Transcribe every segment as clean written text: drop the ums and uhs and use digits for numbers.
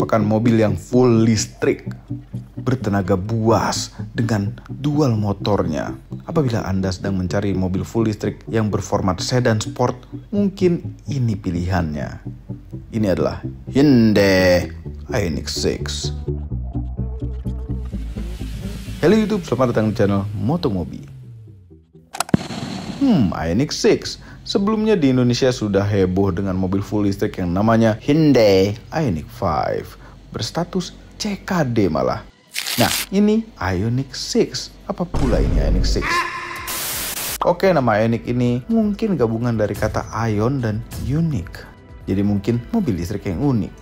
merupakan mobil yang full listrik, bertenaga buas dengan dual motornya. Apabila Anda sedang mencari mobil full listrik yang berformat sedan sport, mungkin ini pilihannya. Ini adalah Hyundai Ioniq 6. Halo YouTube, selamat datang di channel Motomobi. Ioniq 6. Sebelumnya di Indonesia sudah heboh dengan mobil full listrik yang namanya Hyundai Ioniq 5. Berstatus CKD malah. Nah, ini Ioniq 6. Apa pula ini Ioniq 6? Oke, nama Ioniq ini mungkin gabungan dari kata ion dan unique. Jadi mungkin mobil listrik yang unik.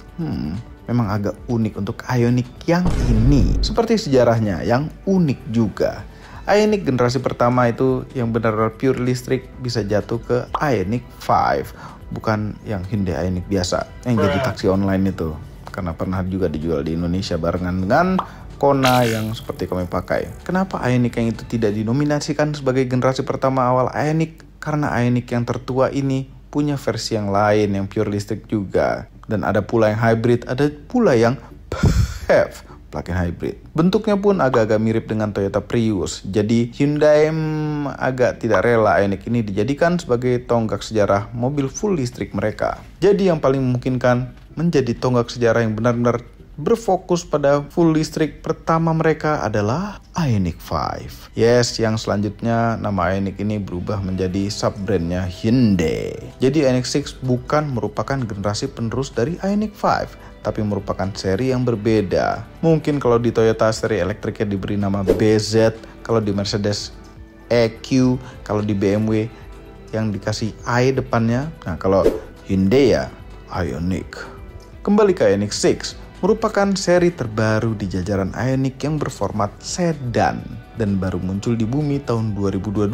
Memang agak unik untuk Ioniq yang ini. Seperti sejarahnya yang unik juga. Ioniq generasi pertama itu yang benar-benar pure listrik bisa jatuh ke Ioniq 5. Bukan yang Hyundai Ioniq biasa yang jadi taksi online itu. Karena pernah juga dijual di Indonesia barengan dengan Kona yang seperti kami pakai. Kenapa Ioniq yang itu tidak dinominasikan sebagai generasi pertama awal Ioniq? Karena Ioniq yang tertua ini punya versi yang lain yang pure listrik juga. Dan ada pula yang hybrid, ada pula yang PHEV. Plug-in hybrid. Bentuknya pun agak-agak mirip dengan Toyota Prius. Jadi Hyundai agak tidak rela Ioniq ini dijadikan sebagai tonggak sejarah mobil full listrik mereka. Jadi yang paling memungkinkan menjadi tonggak sejarah yang benar-benar berfokus pada full listrik pertama mereka adalah Ioniq 5. Yes, yang selanjutnya nama Ioniq ini berubah menjadi sub-brandnya Hyundai. Jadi Ioniq 6 bukan merupakan generasi penerus dari Ioniq 5, tapi merupakan seri yang berbeda. Mungkin kalau di Toyota seri elektriknya diberi nama BZ, kalau di Mercedes EQ, kalau di BMW yang dikasih I depannya. Nah, kalau Hyundai ya Ioniq. Kembali ke Ioniq 6. Merupakan seri terbaru di jajaran Ioniq yang berformat sedan dan baru muncul di bumi tahun 2022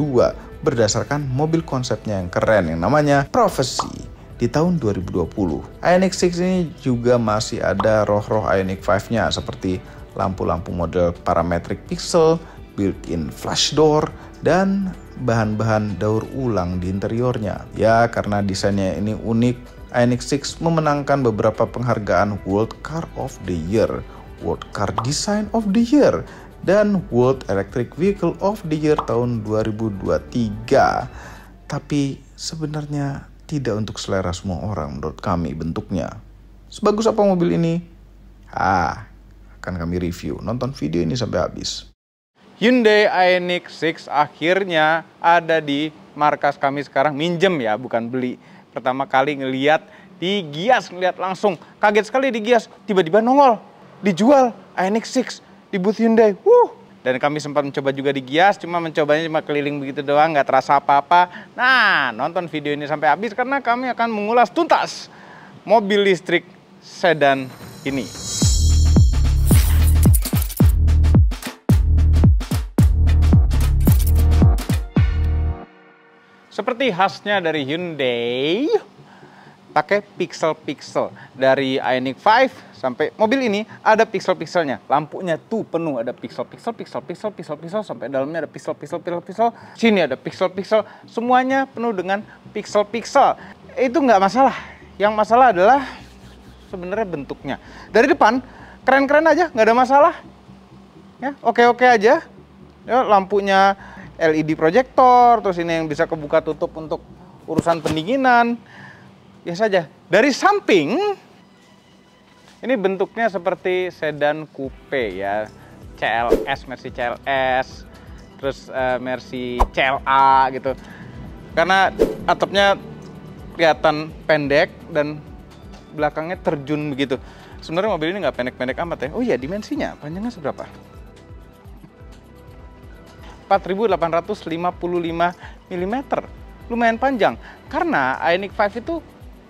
berdasarkan mobil konsepnya yang keren yang namanya Prophecy di tahun 2020. Ioniq 6 ini juga masih ada roh-roh Ioniq 5-nya seperti lampu-lampu model parametric pixel, built-in flash door, dan bahan-bahan daur ulang di interiornya. Ya, karena desainnya ini unik, Ioniq 6 memenangkan beberapa penghargaan World Car of the Year, World Car Design of the Year, dan World Electric Vehicle of the Year tahun 2023. Tapi sebenarnya tidak untuk selera semua orang menurut kami bentuknya. Sebagus apa mobil ini? Akan kami review. Nonton video ini sampai habis. Hyundai Ioniq 6 akhirnya ada di markas kami sekarang. Minjem ya, bukan beli. Pertama kali ngeliat di Gias, ngeliat langsung. Kaget sekali di Gias, tiba-tiba nongol. Dijual Ioniq 6 di booth Hyundai. Dan kami sempat mencoba juga di Gias, cuma mencobanya cuma keliling begitu doang, nggak terasa apa-apa. Nah, nonton video ini sampai habis karena kami akan mengulas tuntas mobil listrik sedan ini. Seperti khasnya dari Hyundai, pakai pixel-pixel. Dari Ioniq 5 sampai mobil ini ada pixel-pixelnya. Lampunya tuh penuh, ada pixel-pixel sampai dalamnya ada pixel. Sini ada pixel-pixel. Semuanya penuh dengan pixel-pixel. Itu nggak masalah. Yang masalah adalah sebenarnya bentuknya. Dari depan keren-keren aja, nggak ada masalah. Ya, oke-oke aja. Ya, lampunya LED proyektor, terus ini yang bisa kebuka tutup untuk urusan pendinginan. Ya saja. Dari samping, ini bentuknya seperti sedan coupe ya. CLS, Mercy CLS, terus Mercy CLA gitu. Karena atapnya kelihatan pendek dan belakangnya terjun begitu. Sebenarnya mobil ini nggak pendek-pendek amat ya. Oh iya, dimensinya, panjangnya seberapa? 4.855 mm. Lumayan panjang. Karena Ioniq 5 itu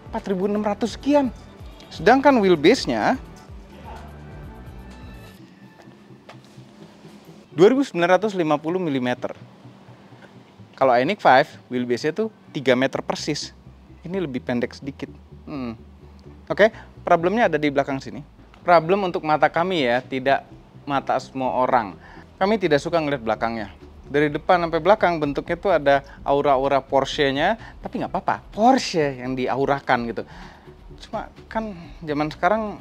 4.600 sekian. Sedangkan wheelbase-nya 2.950 mm. Kalau Ioniq 5, wheelbase-nya tuh 3 meter persis. Ini lebih pendek sedikit. Oke, problemnya ada di belakang sini. Problem untuk mata kami ya, tidak mata semua orang. Kami tidak suka ngeliat belakangnya. Dari depan sampai belakang bentuknya tuh ada aura-aura Porsche-nya, tapi nggak apa-apa, Porsche yang diaurakan gitu. Cuma kan zaman sekarang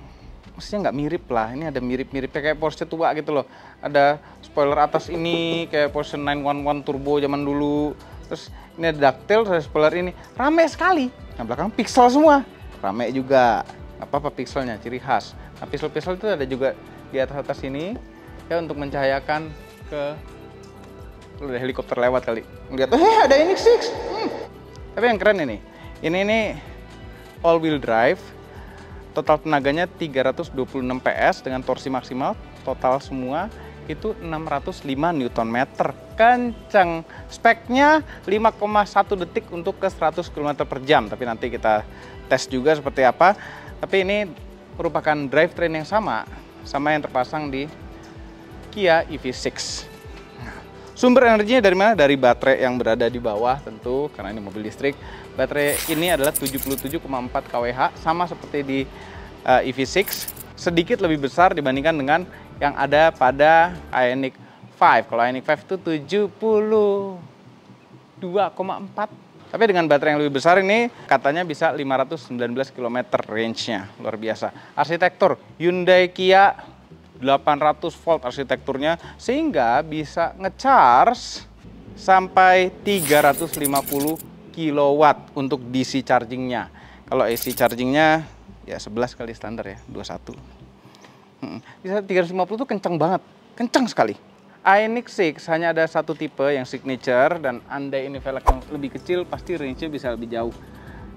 mestinya nggak mirip lah. Ini ada mirip-miripnya kayak Porsche tua gitu loh. Ada spoiler atas ini kayak Porsche 911 Turbo zaman dulu. Terus ini ada ducktail, ada spoiler ini. Rame sekali. Nah, belakang pixel semua. Rame juga. Apa-apa pixelnya, ciri khas. Nah, pixel-pixel itu ada juga di atas ini ya untuk mencahayakan ke ada helikopter lewat kali. Lihat, ada Ioniq 6. Tapi yang keren ini. Ini all wheel drive. Total tenaganya 326 PS dengan torsi maksimal. Total semua itu 605 Nm. Kenceng. Speknya 5,1 detik untuk ke 100 km per jam. Tapi nanti kita tes juga seperti apa. Tapi ini merupakan drivetrain yang sama yang terpasang di Kia EV6. Sumber energinya dari mana? Dari baterai yang berada di bawah tentu, karena ini mobil listrik. Baterai ini adalah 77,4 kWh, sama seperti di EV6. Sedikit lebih besar dibandingkan dengan yang ada pada Ioniq 5. Kalau Ioniq 5 itu 72,4. Tapi dengan baterai yang lebih besar ini katanya bisa 519 km range-nya. Luar biasa. Arsitektur Hyundai Kia 800 volt arsitekturnya, sehingga bisa ngecharge sampai 350 kW untuk DC chargingnya. Kalau AC chargingnya ya 11 kali standar ya, 21. Bisa 350 tuh kenceng banget, kenceng sekali. Ioniq 6 hanya ada satu tipe yang signature, dan andai ini velgnya lebih kecil pasti range-nya bisa lebih jauh.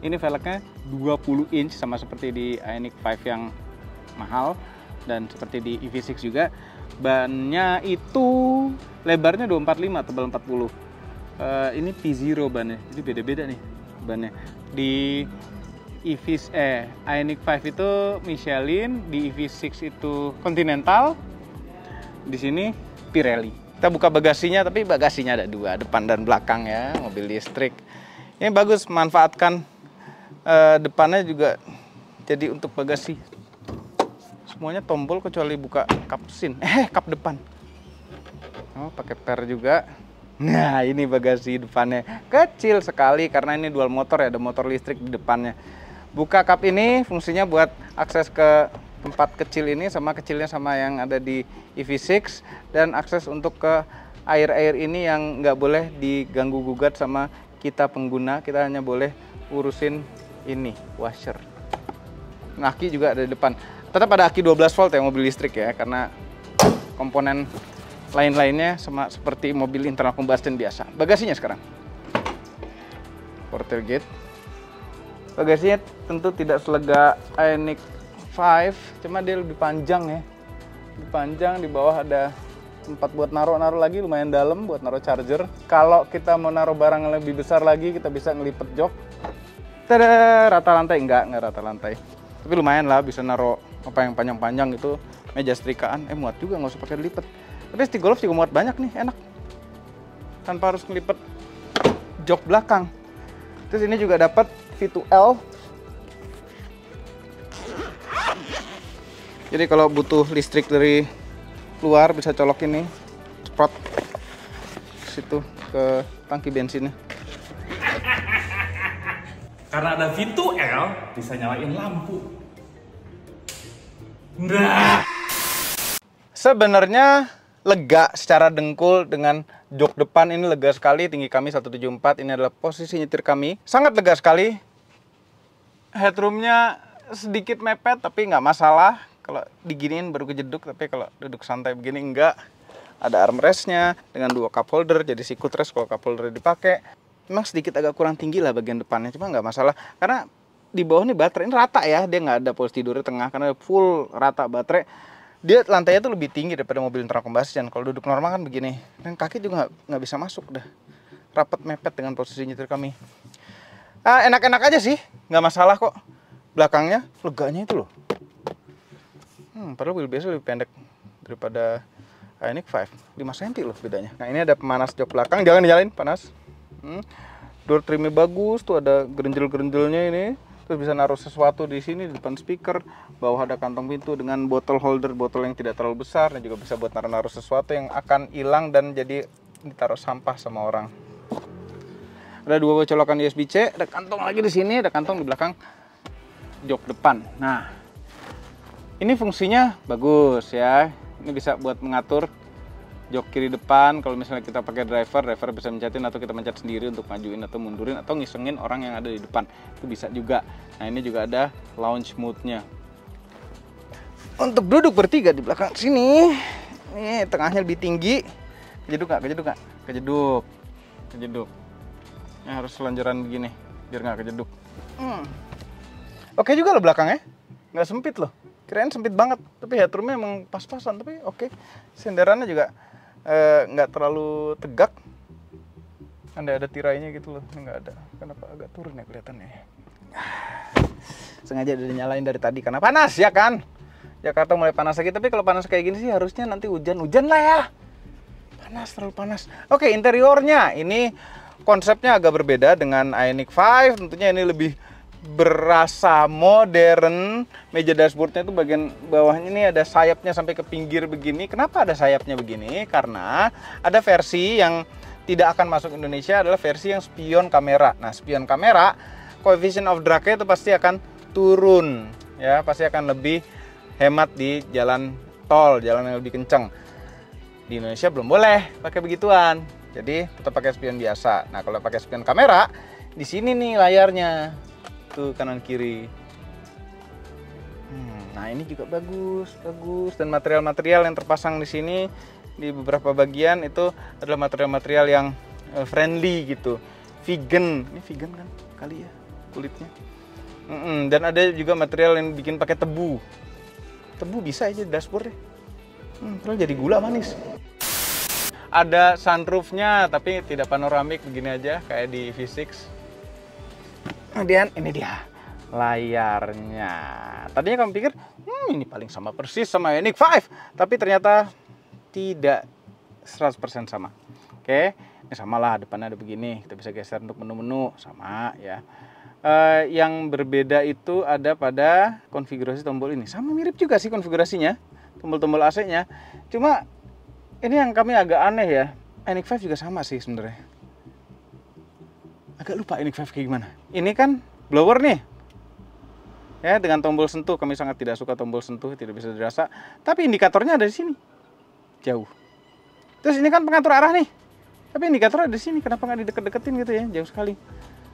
Ini velgnya 20 inch sama seperti di Ioniq 5 yang mahal, dan seperti di EV6 juga. Bannya itu lebarnya 245, tebal 40. Ini P0 bannya, jadi beda-beda nih bannya. Di Ioniq 5 itu Michelin, di EV6 itu Continental, di sini Pirelli. Kita buka bagasinya, tapi bagasinya ada dua, depan dan belakang ya, mobil listrik. Ini bagus, manfaatkan depannya juga jadi untuk bagasi. Semuanya tombol kecuali buka kap mesin, kap depan. Oh, pakai per juga. Nah, ini bagasi depannya kecil sekali karena ini dual motor ya, ada motor listrik di depannya. Buka kap ini fungsinya buat akses ke tempat kecil ini, sama kecilnya sama yang ada di EV6, dan akses untuk ke air-air ini yang nggak boleh diganggu gugat sama kita pengguna. Kita hanya boleh urusin ini washer. Nah, aki juga ada di depan. Tetap ada aki 12 volt ya mobil listrik ya, karena komponen lain-lainnya sama seperti mobil internal combustion biasa. Bagasinya sekarang. Porter gate. Bagasinya tentu tidak selega Ioniq 5, cuma dia lebih panjang ya. Lebih panjang, di bawah ada tempat buat naruh lagi, lumayan dalam buat naruh charger. Kalau kita mau naruh barang yang lebih besar lagi, kita bisa ngelipet jok. Tada, rata lantai, enggak rata lantai. Tapi lumayan lah, bisa naruh apa yang panjang-panjang itu, meja setrikaan, muat juga, nggak usah pakai dilipet. Tapi ST Golf juga muat banyak nih, enak. Tanpa harus ngelipet jok belakang. Terus ini juga dapat V2L. Jadi kalau butuh listrik dari luar bisa colok ini, ceprot situ ke tangki bensinnya. Karena ada V2L, bisa nyalain lampu. Nah. Sebenarnya lega secara dengkul dengan jok depan ini, lega sekali. Tinggi kami 174, ini adalah posisi nyetir kami. Sangat lega sekali. Headroomnya sedikit mepet, tapi nggak masalah. Kalau diginiin baru kejeduk, tapi kalau duduk santai begini enggak. Ada armrestnya dengan 2 cup holder, jadi sikut rest kalau cup holder dipakai. Memang sedikit agak kurang tinggi lah bagian depannya, cuma nggak masalah. Karena di bawah nih baterai ini rata ya, dia nggak ada posisi tidur di tengah, karena full rata baterai. Dia lantainya tuh lebih tinggi daripada mobil internal combustion. Kalau duduk normal kan begini, dan kaki juga nggak bisa masuk dah. Rapat mepet dengan posisi nyetir kami. Enak-enak aja sih, nggak masalah kok. Belakangnya leganya itu loh. Padahal wheelbase lebih pendek daripada Ioniq 5, 5 cm loh bedanya. Nah, ini ada pemanas jok belakang, jangan dinyalain, panas. Door trimnya bagus, tuh ada gerenjel-gerenjelnya ini. Terus bisa naruh sesuatu di sini, di depan speaker. Bawah ada kantong pintu dengan botol holder, botol yang tidak terlalu besar. Dan juga bisa buat naruh sesuatu yang akan hilang dan jadi ditaruh sampah sama orang. Ada 2 colokan USB-C, ada kantong lagi di sini, ada kantong di belakang jok depan. Nah, Ini fungsinya bagus ya. Ini bisa buat mengatur jok kiri depan. Kalau misalnya kita pakai driver bisa mencetin atau kita mencet sendiri untuk majuin atau mundurin atau ngisengin orang yang ada di depan. Itu bisa juga. Nah, ini juga ada launch mode-nya. Untuk duduk bertiga di belakang sini, ini tengahnya lebih tinggi. Kejeduk nggak? Kejeduk nggak? Kejeduk. Kejeduk. Ini harus selanjaran begini biar nggak kejeduk. Oke juga loh belakangnya, nggak sempit loh. Kirain sempit banget, tapi headroomnya emang pas-pasan. Tapi oke, senderannya juga nggak terlalu tegak. Ada tirainya gitu loh, ini nggak ada. Kenapa agak turun ya kelihatannya? Sengaja udah dinyalain dari tadi karena panas ya kan. Jakarta mulai panas lagi, tapi kalau panas kayak gini sih harusnya nanti hujan-hujan lah ya. Panas, terlalu panas. Oke, interiornya ini konsepnya agak berbeda dengan Ioniq 5. Tentunya ini lebih berasa modern. Meja dashboardnya itu bagian bawahnya ini ada sayapnya sampai ke pinggir begini. Kenapa ada sayapnya begini? Karena ada versi yang tidak akan masuk Indonesia, adalah versi yang spion kamera. Nah, spion kamera, coefficient of drag-nya itu pasti akan turun ya, pasti akan lebih hemat di jalan tol, jalan yang lebih kencang. Di Indonesia belum boleh pakai begituan, jadi tetap pakai spion biasa. Nah, kalau pakai spion kamera, di sini nih layarnya, tuh kanan kiri. Nah, ini juga bagus, dan material-material yang terpasang di sini di beberapa bagian itu adalah material-material yang friendly gitu, vegan. Ini vegan kan kali ya kulitnya. Dan ada juga material yang bikin pakai tebu. Tebu bisa aja dashboard deh. Terus jadi gula manis. Ada sunroofnya tapi tidak panoramik, begini aja kayak di V6. Kemudian ini dia layarnya. Tadinya kamu pikir ini paling sama persis sama Ioniq 5, tapi ternyata tidak 100% sama. Oke, ini samalah, depannya ada begini, kita bisa geser untuk menu-menu, sama ya. Yang berbeda itu ada pada konfigurasi tombol ini. Sama mirip juga sih konfigurasinya, tombol-tombol AC-nya. Cuma ini yang kami agak aneh ya. Ioniq 5 juga sama sih sebenarnya. Agak lupa Ioniq 5 kayak gimana. Ini kan blower nih. Ya, dengan tombol sentuh. Kami sangat tidak suka tombol sentuh, tidak bisa dirasa. Tapi indikatornya ada di sini. Jauh. Terus ini kan pengatur arah nih. Tapi indikatornya ada di sini. Kenapa nggak dideket-deketin gitu ya? Jauh sekali.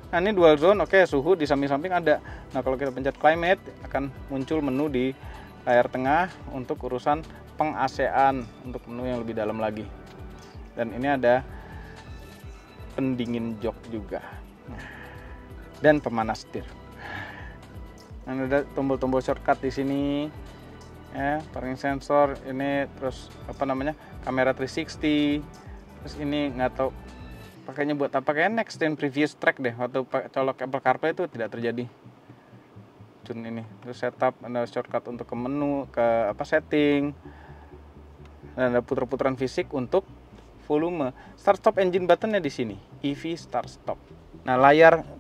Nah, ini dual zone, oke, suhu di samping-samping ada. Nah, kalau kita pencet climate, akan muncul menu di layar tengah untuk urusan peng-AC-an, untuk menu yang lebih dalam lagi. Dan ini ada pendingin jok juga. Dan pemanas setir. Nah, ada tombol-tombol shortcut di sini. Ya, parking sensor, ini terus apa namanya? Kamera 360. Terus ini nggak tahu pakainya buat apa, kayaknya next and previous track deh, waktu colok Apple CarPlay itu tidak terjadi. Ini terus setup, ada shortcut untuk ke menu, ke apa setting, dan ada puter-puteran fisik untuk volume. Start stop engine buttonnya di sini, EV start stop. Nah,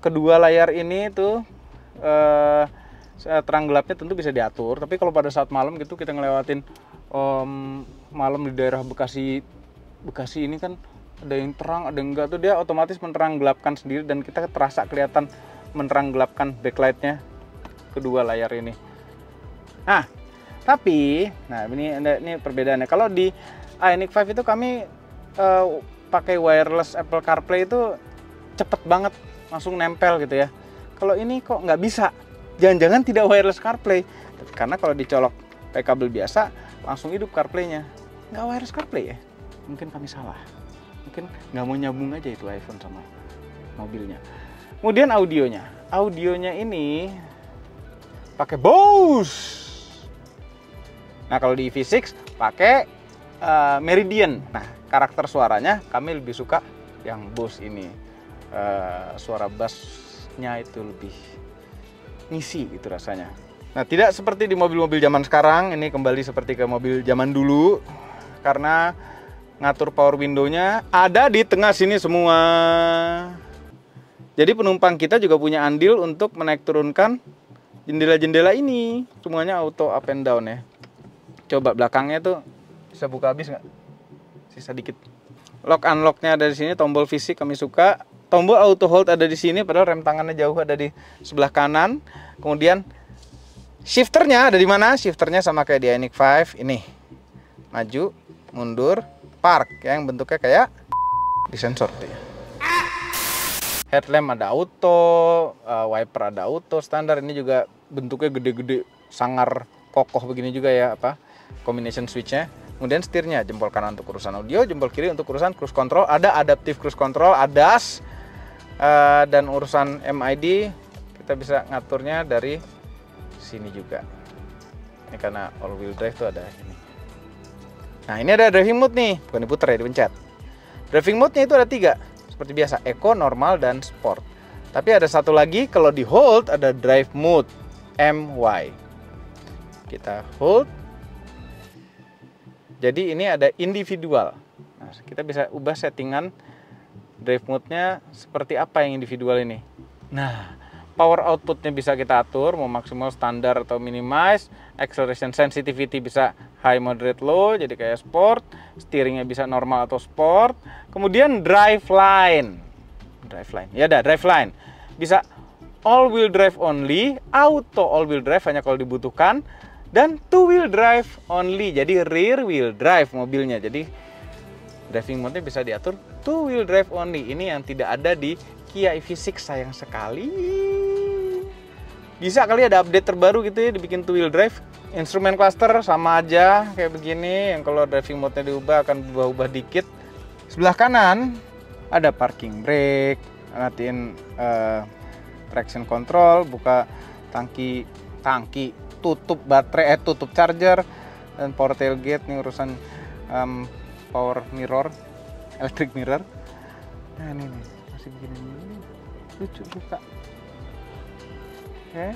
kedua layar ini tuh terang gelapnya tentu bisa diatur, tapi kalau pada saat malam gitu kita ngelewatin malam di daerah Bekasi ini kan ada yang terang, ada yang enggak, tuh dia otomatis menerang gelapkan sendiri dan kita terasa kelihatan menerang gelapkan backlightnya kedua layar ini. Nah, tapi ini perbedaannya. Kalau di Ioniq 5 itu kami pakai wireless Apple CarPlay itu cepet banget, langsung nempel gitu ya. Kalau ini kok nggak bisa, jangan-jangan tidak wireless CarPlay, karena kalau dicolok pakai kabel biasa langsung hidup CarPlay-nya. Nggak wireless CarPlay ya? Mungkin kami salah. Mungkin nggak mau nyambung aja itu iPhone sama mobilnya. Kemudian audionya ini pakai Bose. Nah, kalau di V6 pakai Meridian. Nah, karakter suaranya kami lebih suka yang Bose ini. Suara bassnya itu lebih ngisi gitu rasanya. Nah, tidak seperti di mobil-mobil zaman sekarang, ini kembali seperti ke mobil zaman dulu karena ngatur power window-nya ada di tengah sini semua. Jadi penumpang kita juga punya andil untuk menaik turunkan jendela-jendela ini. Semuanya auto up and down ya. Coba belakangnya tuh bisa buka habis nggak? Sisa dikit. Lock unlock-nya ada di sini, tombol fisik kami suka. Tombol auto hold ada di sini, padahal rem tangannya jauh ada di sebelah kanan. Kemudian Shifternya ada di mana? Shifternya sama kayak di Ioniq 5 ini. Maju, mundur, park yang bentuknya kayak di sensor tuh ya. Headlamp ada auto, wiper ada auto standar. Ini juga bentuknya gede-gede, sangar kokoh begini juga ya, combination switchnya. Kemudian setirnya, jempol kanan untuk urusan audio, jempol kiri untuk urusan cruise control. Ada adaptive cruise control, ADAS, dan urusan MID kita bisa ngaturnya dari sini juga. Ini karena all wheel drive tuh ada ini. Nah ini ada driving mode nih, bukan diputer ya, dipencet. Driving mode-nya itu ada 3, seperti biasa, Eco, Normal, dan Sport. Tapi ada satu lagi, kalau di hold ada drive mode, MY. Kita hold. Jadi ini ada individual. Nah, kita bisa ubah settingan drive mode-nya seperti apa yang individual ini. Nah, power output-nya bisa kita atur, mau maksimal, standar, atau minimize. Acceleration sensitivity bisa high, moderate, low, jadi kayak sport. Steeringnya bisa normal atau sport. Kemudian drive line. Ya ada drive line. Bisa all wheel drive only, auto all wheel drive hanya kalau dibutuhkan, dan two wheel drive only, jadi rear wheel drive mobilnya. Jadi driving mode-nya bisa diatur two wheel drive only. Ini yang tidak ada di Kia EV6, sayang sekali. Bisa kali ada update terbaru gitu ya, dibikin two wheel drive. Instrumen cluster sama aja kayak begini, yang kalau driving mode-nya diubah akan berubah-ubah dikit. Sebelah kanan ada parking brake, ngatiin traction control, buka tangki, tutup baterai, tutup charger, dan power tailgate. Nih urusan power mirror, electric mirror. Nah ini nih, masih begini lucu, buka. Oke,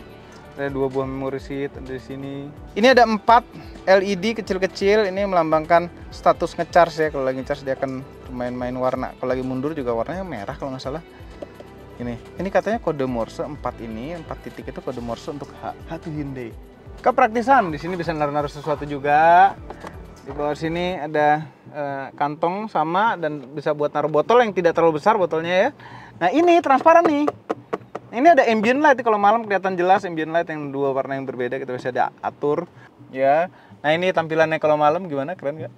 ada 2 buah memory seat di sini. Ini ada 4 LED kecil-kecil, ini melambangkan status ngecharge ya. Kalau lagi ngecharge dia akan main-main warna. Kalau lagi mundur juga warnanya merah kalau nggak salah. Ini katanya kode Morse 4 ini, 4 titik itu kode Morse untuk H2 Hyundai. Kepraktisan, di sini bisa naruh sesuatu juga. Di bawah sini ada kantong sama, dan bisa buat naruh botol yang tidak terlalu besar botolnya ya. Nah ini transparan nih. Ini ada ambient light, kalau malam kelihatan jelas ambient light yang 2 warna yang berbeda, kita bisa atur ya. Nah ini tampilannya kalau malam gimana, keren nggak?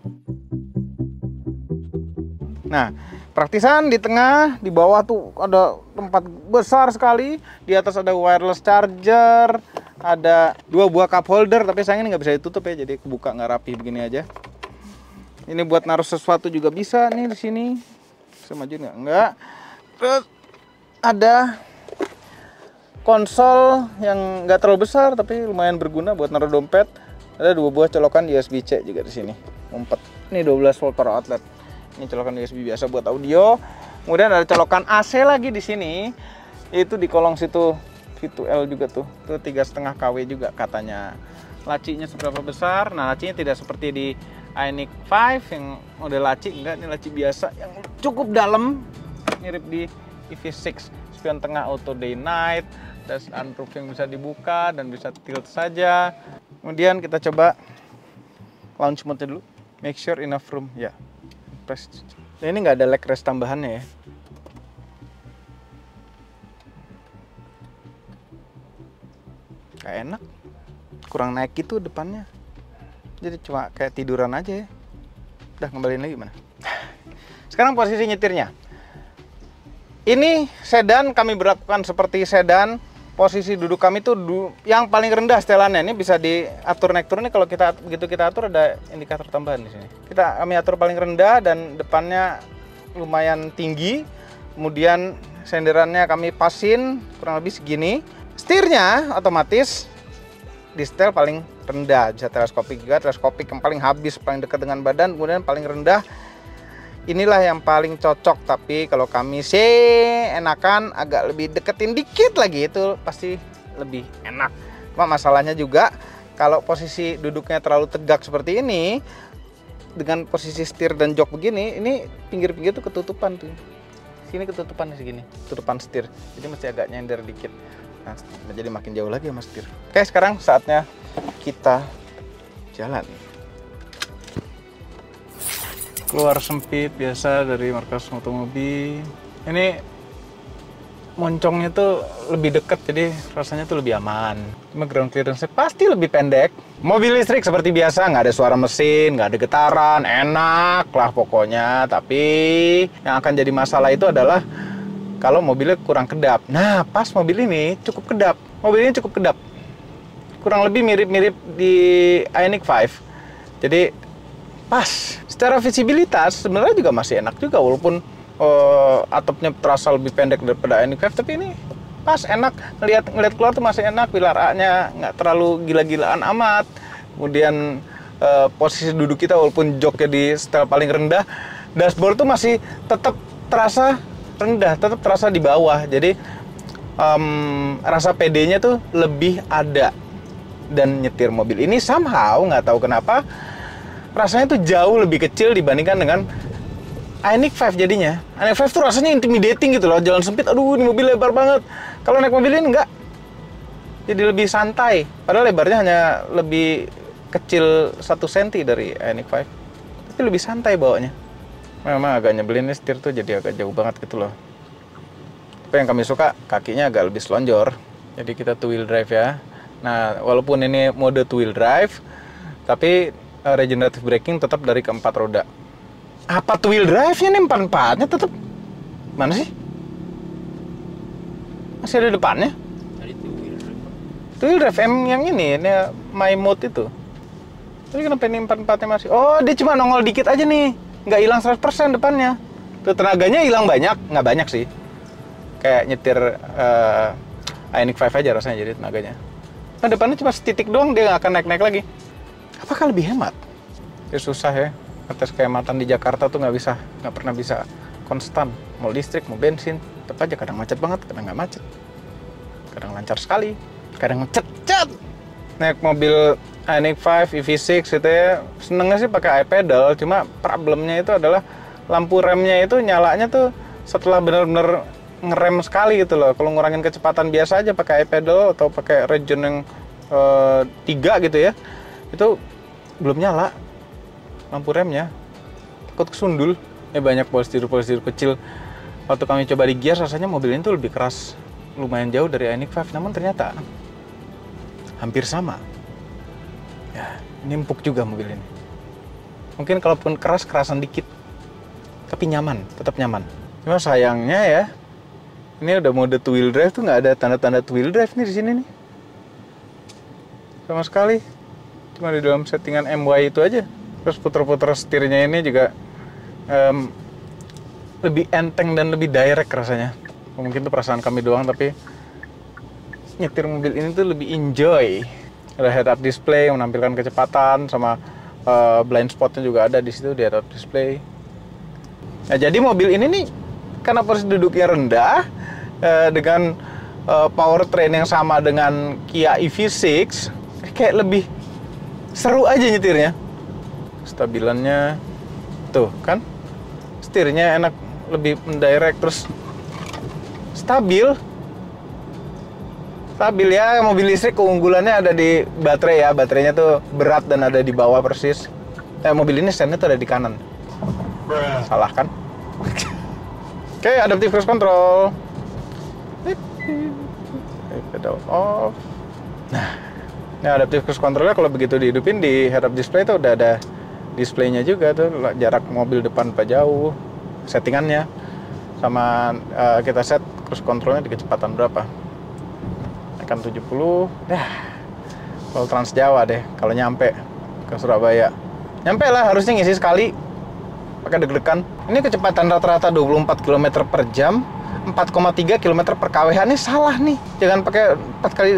Nah, praktisan di tengah, di bawah tuh ada tempat besar sekali. Di atas ada wireless charger, ada 2 buah cup holder, tapi sayangnya nggak bisa ditutup ya, jadi kebuka nggak rapi begini aja. Ini buat naruh sesuatu juga bisa nih di sini. Bisa maju nggak? Nggak. Terus ada konsol yang nggak terlalu besar tapi lumayan berguna buat naruh dompet. Ada 2 buah colokan USB-C juga di sini. Ngumpet. Ini 12 volt power outlet. Ini colokan USB biasa buat audio. Kemudian ada colokan AC lagi di sini. Itu di kolong situ V2L juga tuh. Itu 3,5 kW juga katanya. Lacinya seberapa besar? Nah, lacinya tidak seperti di Ioniq 5 yang model laci, enggak, ini laci biasa yang cukup dalam, mirip di EV6. Spion tengah auto day night, dash unroof yang bisa dibuka dan bisa tilt saja. Kemudian kita coba launch mode dulu. Make sure enough room, ya. Press. Nah, ini nggak ada leg rest tambahannya ya. Gak enak, kurang naik gitu depannya. Jadi cuma kayak tiduran aja ya. Udah, kembaliin lagi mana. Sekarang posisi nyetirnya. Ini sedan, kami berlakukan seperti sedan. Posisi duduk kami tuh yang paling rendah setelannya. Ini bisa diatur naik turun nih, kalau kita begitu kita atur ada indikator tambahan di sini. Kami atur paling rendah dan depannya lumayan tinggi. Kemudian senderannya kami pasin kurang lebih segini. Setirnya otomatis di setel paling rendah, bisa teleskopik juga, teleskopik yang paling habis, paling dekat dengan badan, kemudian paling rendah. Inilah yang paling cocok, tapi kalau kami sih enakan agak lebih deketin dikit lagi, itu pasti lebih enak. Cuma masalahnya juga kalau posisi duduknya terlalu tegak seperti ini, dengan posisi setir dan jok begini, ini pinggir-pinggir tuh ketutupan tuh. Sini ketutupan segini, ketutupan setir. Jadi mesti agak nyender dikit. Nah, jadi makin jauh lagi sama setir. Oke, sekarang saatnya kita jalan. Keluar sempit biasa dari markas otomobil. Ini moncongnya tuh lebih dekat, jadi rasanya tuh lebih aman. Cuma ground clearance-nya pasti lebih pendek. Mobil listrik seperti biasa, nggak ada suara mesin, nggak ada getaran, enak lah pokoknya. Tapi yang akan jadi masalah itu adalah kalau mobilnya kurang kedap. Nah, pas mobil ini cukup kedap. Mobil ini cukup kedap. Kurang lebih mirip-mirip di Ioniq 5. Jadi pas. Secara visibilitas sebenarnya juga masih enak juga, walaupun atapnya terasa lebih pendek daripada Ioniq 5, tapi ini pas, enak. Ngelihat keluar tuh masih enak, pilar A-nya nggak terlalu gila-gilaan amat. Kemudian posisi duduk kita walaupun joknya di setel paling rendah, dashboard tuh masih tetap terasa rendah, tetap terasa di bawah. Jadi rasa PD-nya tuh lebih ada. Dan nyetir mobil ini somehow nggak tahu kenapa rasanya tuh jauh lebih kecil dibandingkan dengan Ioniq 5 jadinya. Ioniq 5 tuh rasanya intimidating gitu loh, jalan sempit, aduh ini mobil lebar banget. Kalau naik mobil ini enggak, jadi lebih santai. Padahal lebarnya hanya lebih kecil 1 cm dari Ioniq 5, tapi lebih santai bawanya. Memang agak nyebelin nih, setir tuh jadi agak jauh banget gitu loh. Tapi yang kami suka, kakinya agak lebih selonjor. Jadi kita two wheel drive ya. Nah, walaupun ini mode two wheel drive, tapi regenerative braking tetap dari keempat roda. Apa two wheel drive-nya nih, empat-empatnya tetap? Mana sih? Masih ada depannya? Two wheel drive yang ini my mode itu. Tapi kenapa ini empat-empatnya masih? Oh, dia cuma nongol dikit aja nih. Nggak hilang 100% depannya. Tuh, tenaganya hilang banyak. Nggak banyak sih. Kayak nyetir Ioniq 5 aja rasanya jadi tenaganya. Nah, depannya cuma setitik doang, dia nggak akan naik-naik lagi. Apakah lebih hemat? Ya susah ya. Atas kehematan di Jakarta tuh nggak pernah bisa konstan. Mau listrik, mau bensin, tetap aja kadang macet banget, kadang nggak macet. Kadang lancar sekali, kadang ngecet-cet. Naik mobil Ioniq 5 EV6 gitu ya, senengnya sih pakai iPedal, cuma problemnya itu adalah lampu remnya itu nyalanya tuh setelah benar-benar ngerem sekali gitu loh. Kalau ngurangin kecepatan biasa aja pakai iPedal atau pakai region yang 3 gitu ya, itu belum nyala lampu remnya, takut kesundul. Banyak polstir-polstir kecil. Waktu kami coba di Gias, rasanya mobil ini tuh lebih keras, lumayan jauh dari Ioniq 5, namun ternyata hampir sama. Ya, ini empuk juga mobil ini. Mungkin kalaupun keras, kerasan dikit, tapi nyaman, tetap nyaman. Cuma sayangnya ya, ini udah mode two wheel drive tuh nggak ada tanda-tanda two wheel drive nih di sini nih. Sama sekali. Cuma di dalam settingan MY itu aja. Terus puter-puter setirnya ini juga lebih enteng dan lebih direct rasanya. Mungkin itu perasaan kami doang, tapi nyetir mobil ini tuh lebih enjoy. Ada head-up display yang menampilkan kecepatan, sama blind spotnya juga ada di situ di head-up display. Nah, jadi mobil ini nih karena posisi duduknya rendah dengan powertrain yang sama dengan Kia EV6, kayak lebih seru aja nyetirnya. Stabilannya tuh kan, setirnya enak, lebih mendirect, terus stabil ya. Mobil listrik keunggulannya ada di baterai ya, baterainya tuh berat dan ada di bawah persis. Mobil ini stand-nya tuh ada di kanan. Salah kan? Oke, adaptive cruise control. Pedal off. Nah, ini adaptive cruise controlnya kalau begitu dihidupin di head-up display tuh udah ada displaynya juga tuh, jarak mobil depan berapa jauh, settingannya, sama kita set cruise controlnya di kecepatan berapa. Akan 70, kalau Trans Jawa deh, kalau nyampe ke Surabaya. Nyampe lah, harusnya ngisi sekali, pakai deg-degan. Ini kecepatan rata-rata 24 km per jam, 4,3 km per kWh. Ini salah nih, jangan pakai 4 kali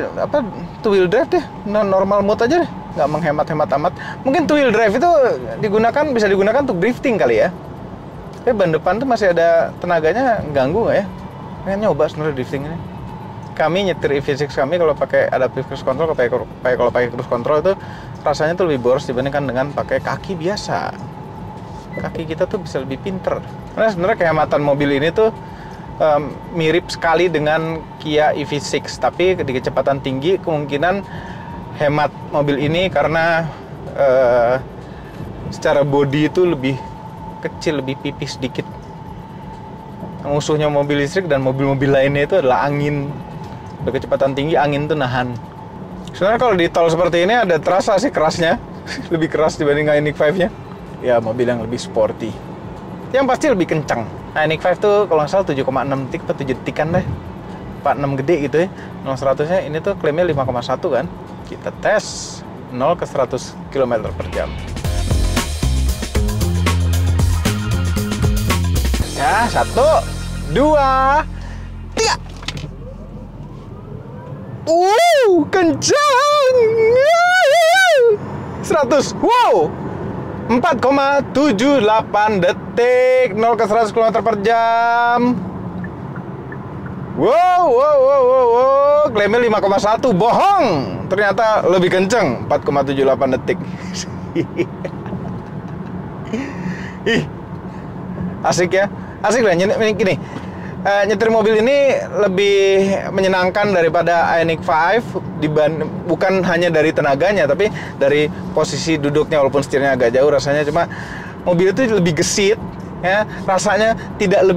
two wheel drive deh, normal mode aja deh, nggak menghemat-hemat amat. Mungkin two wheel drive itu bisa digunakan untuk drifting kali ya. Tapi ban depan tuh masih ada tenaganya, ganggu nggak ya? Pengen nyoba sebenarnya drifting ini. Kami nyetir EV6 kami kalau pakai adaptive cruise control, kalau pakai cruise control itu rasanya tuh lebih boros dibandingkan dengan pakai kaki biasa. Kaki kita tuh bisa lebih pinter. Karena sebenarnya kehematan mobil ini tuh mirip sekali dengan Kia EV6, tapi di kecepatan tinggi kemungkinan hemat mobil ini karena secara bodi itu lebih kecil, lebih pipis sedikit. Musuhnya mobil listrik dan mobil-mobil lainnya itu adalah angin. Kecepatan tinggi, angin tuh nahan Sebenarnya kalau di tol seperti ini ada terasa sih kerasnya. Lebih keras dibanding Ioniq 5-nya. Ya, mobil yang lebih sporty. Yang pasti lebih kencang. Ioniq 5 tuh kalau nggak salah 7,6 detik atau 7 detikan deh. 46 gede gitu ya. 0-100-nya ini tuh klaimnya 5,1 kan. Kita tes 0 ke 100 km per jam. Ya, 1, 2, 3. Kencang. 100. Wow. 4,78 detik 0 ke 100 km per jam. Wow. Klaimnya 5,1. Bohong. Ternyata lebih kenceng. 4,78 detik. Ih. Asik ya. Asik lah gini. Nyetir mobil ini lebih menyenangkan daripada Ioniq 5 bukan hanya dari tenaganya tapi dari posisi duduknya, walaupun setirnya agak jauh rasanya, cuma mobil itu lebih gesit ya, rasanya tidak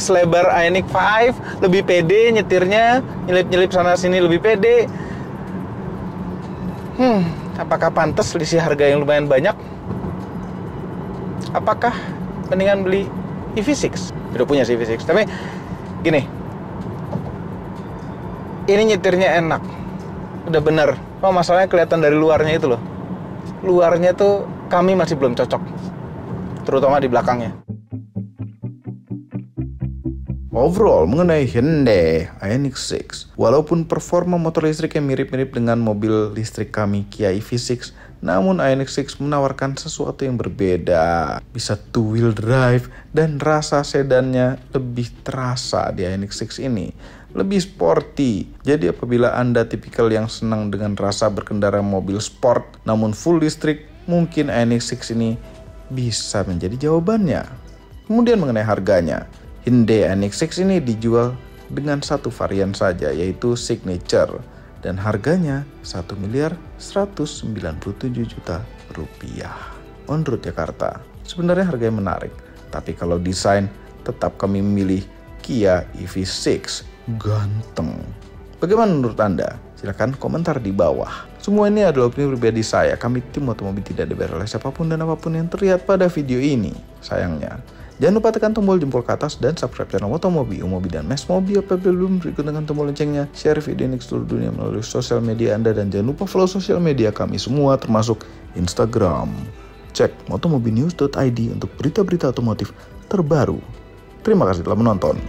selebar Ioniq 5, lebih pede nyetirnya, nyelip sana sini lebih pede. Apakah pantas selisih harga yang lumayan banyak? Apakah mendingan beli EV6? Udah punya sih EV6, tapi gini, ini nyetirnya enak, udah bener. Oh, masalahnya kelihatan dari luarnya itu loh. Luarnya tuh kami masih belum cocok, terutama di belakangnya. Overall mengenai Hyundai Ioniq 6, walaupun performa motor listriknya mirip-mirip dengan mobil listrik kami Kia EV6, namun Ioniq 6 menawarkan sesuatu yang berbeda. Bisa two-wheel drive dan rasa sedannya lebih terasa di Ioniq 6 ini. Lebih sporty. Jadi apabila Anda tipikal yang senang dengan rasa berkendara mobil sport namun full listrik, mungkin Ioniq 6 ini bisa menjadi jawabannya. Kemudian mengenai harganya, Hyundai Ioniq 6 ini dijual dengan satu varian saja, yaitu Signature, dan harganya Rp1.197 juta. On road Jakarta. Sebenarnya harganya menarik, tapi kalau desain tetap kami memilih Kia EV6. Ganteng. Bagaimana menurut Anda? Silahkan komentar di bawah. Semua ini adalah opini pribadi saya. Kami tim Motomobi tidak dibayar oleh siapapun dan apapun yang terlihat pada video ini. Sayangnya. Jangan lupa tekan tombol jempol ke atas dan subscribe channel Motomobi, Umobi, dan Mes Mobi apabila belum, berikut dengan tombol loncengnya. Share video ini ke seluruh dunia melalui sosial media Anda, dan jangan lupa follow sosial media kami semua termasuk Instagram. Cek motomobinews.id untuk berita-berita otomotif terbaru. Terima kasih telah menonton.